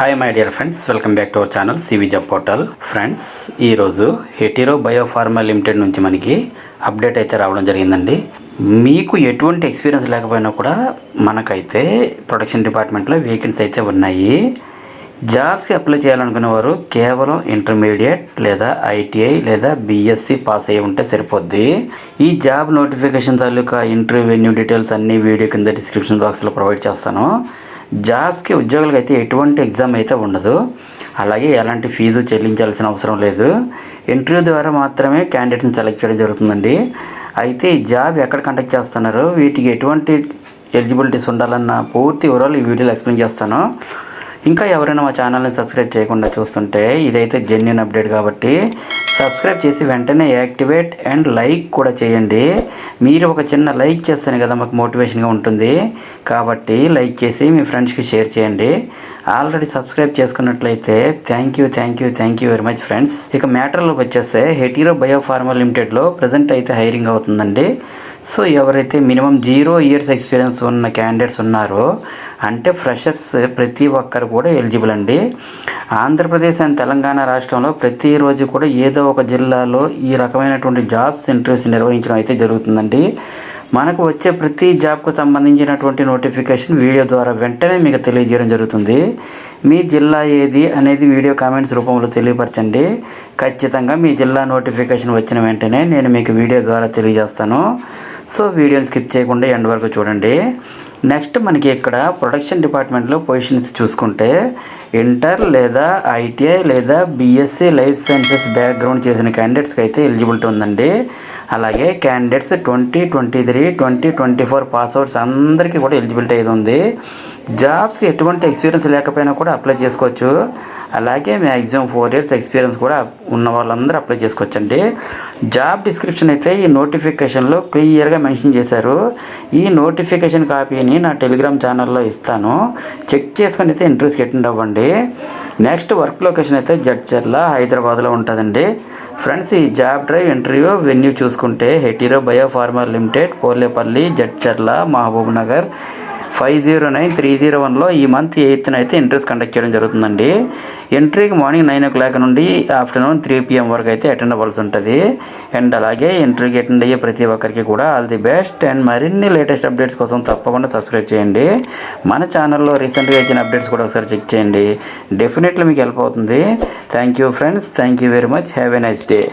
Hi my dear friends, welcome back to our channel CV job portal. Friends, ఈరోజు Hetero biopharma limited నుంచి మనకి update అయితే రావడం జరిగిందండి. మీకు ఎటువంటి ఎక్స్పీరియన్స్ లేకపోయినా కూడా మనకైతే ప్రొడక్షన్ డిపార్ట్మెంట్లో వేకెన్సీ అయితే ఉన్నాయి. జాబ్స్కి అప్లై చేయాలనుకునే వారు కేవలం ఇంటర్మీడియట్ లేదా ఐటీఐ లేదా బీఎస్సీ పాస్ అయ్యి ఉంటే సరిపోద్ది. ఈ జాబ్ నోటిఫికేషన్ తాలూకా ఇంటర్వ్యూ డీటెయిల్స్ అన్నీ వీడియో కింద డిస్క్రిప్షన్ బాక్స్లో ప్రొవైడ్ చేస్తాను. జాబ్స్కి ఉద్యోగులకు అయితే ఎటువంటి ఎగ్జామ్ అయితే ఉండదు, అలాగే ఎలాంటి ఫీజు చెల్లించాల్సిన అవసరం లేదు. ఇంటర్వ్యూ ద్వారా మాత్రమే క్యాండిడేట్ని సెలెక్ట్ చేయడం జరుగుతుందండి. అయితే ఈ జాబ్ ఎక్కడ కండక్ట్ చేస్తున్నారు, వీటికి ఎటువంటి ఎలిజిబిలిటీస్ ఉండాలన్న పూర్తి వివరాలు ఈ వీడియోలో ఎక్స్ప్లెయిన్ చేస్తాను. ఇంకా ఎవరైనా మా ఛానల్ని సబ్స్క్రైబ్ చేయకుండా చూస్తుంటే ఇదైతే జెన్యూన్ అప్డేట్ కాబట్టి సబ్స్క్రైబ్ చేసి వెంటనే యాక్టివేట్ అండ్ లైక్ కూడా చేయండి. మీరు ఒక చిన్న లైక్ చేస్తేనే కదా మాకు మోటివేషన్గా ఉంటుంది, కాబట్టి లైక్ చేసి మీ ఫ్రెండ్స్కి షేర్ చేయండి. ఆల్రెడీ సబ్స్క్రైబ్ చేసుకున్నట్లయితే thank you very much friends. ఇక మ్యాటర్లోకి వచ్చేస్తే హెటీరో బయోఫార్మా లిమిటెడ్లో ప్రజెంట్ అయితే హైరింగ్ అవుతుందండి. సో ఎవరైతే మినిమం 0 years ఎక్స్పీరియన్స్ ఉన్న క్యాండిడేట్స్ ఉన్నారో, అంటే ఫ్రెషర్స్ ప్రతి ఒక్కరు కూడా ఎలిజిబుల్ అండి. ఆంధ్రప్రదేశ్ అండ్ తెలంగాణ రాష్ట్రంలో ప్రతిరోజు కూడా ఏదో ఒక జిల్లాలో ఈ రకమైనటువంటి జాబ్స్ ఇంటర్వ్యూస్ నిర్వహించడం అయితే జరుగుతుందండి. మనకు వచ్చే ప్రతి జాబ్కు సంబంధించినటువంటి నోటిఫికేషన్ వీడియో ద్వారా వెంటనే మీకు తెలియజేయడం జరుగుతుంది. మీ జిల్లా ఏది అనేది వీడియో కామెంట్స్ రూపంలో తెలియపరచండి. ఖచ్చితంగా మీ జిల్లా నోటిఫికేషన్ వచ్చిన వెంటనే నేను మీకు వీడియో ద్వారా తెలియజేస్తాను. సో వీడియోని స్కిప్ చేయకుండా ఎండ్ వరకు చూడండి. నెక్స్ట్ మనకి ఇక్కడ ప్రొడక్షన్ డిపార్ట్మెంట్లో పొజిషన్స్ చూసుకుంటే ఇంటర్ లేదా ఐటీఐ లేదా బీఎస్సీ లైఫ్ సైన్సెస్ బ్యాక్గ్రౌండ్ చేసిన క్యాండిడేట్స్కి అయితే ఎలిజిబిలిటీ ఉందండి. అలాగే క్యాండిడేట్స్ 2023, 2024 పాస్అవుట్స్ అందరికీ కూడా ఎలిజిబిలిటీ అయితే ఉంది. జాబ్స్కి ఎటువంటి ఎక్స్పీరియన్స్ లేకపోయినా కూడా అప్లై చేసుకోవచ్చు. అలాగే మ్యాక్సిమం 4 years ఎక్స్పీరియన్స్ కూడా ఉన్న వాళ్ళందరూ అప్లై చేసుకోవచ్చండి. జాబ్ డిస్క్రిప్షన్ అయితే ఈ నోటిఫికేషన్లో క్లియర్గా మెన్షన్ చేశారు. ఈ నోటిఫికేషన్ కాపీని నా టెలిగ్రామ్ ఛానల్లో ఇస్తాను, చెక్ చేసుకొని అయితే ఇంటర్వ్యూస్కి అటెండ్ అవ్వండి. నెక్స్ట్ వర్క్ లొకేషన్ అయితే జడ్చర్ల, హైదరాబాద్లో ఉంటుందండి. ఫ్రెండ్స్, ఈ జాబ్ డ్రైవ్ ఇంటర్వ్యూ వెన్యూ చూసుకుంటే హెటీరో బయోఫార్మా లిమిటెడ్, పోలేపల్లి, జడ్చర్ల, మహబూబ్ నగర్ 509301లో ఈ మంత్ 8th అయితే ఇంటర్వ్యూస్ కండక్ట్ చేయడం జరుగుతుందండి. ఎంట్రీకి మార్నింగ్ 9 o'clock నుండి ఆఫ్టర్నూన్ 3 PM వరకు అయితే అటెండ్ అవ్వాల్సి ఉంటుంది. అండ్ అలాగే ఇంటర్వ్యూకి అటెండ్ అయ్యే ప్రతి ఒక్కరికి కూడా ఆల్ ది బెస్ట్. అండ్ మరిన్ని లేటెస్ట్ అప్డేట్స్ కోసం తప్పకుండా సబ్స్క్రైబ్ చేయండి. మన ఛానల్లో రీసెంట్గా ఇచ్చిన అప్డేట్స్ కూడా ఒకసారి చెక్ చేయండి, డెఫినెట్లీ మీకు హెల్ప్ అవుతుంది. Thank you friends, thank you very much. Have a nice day.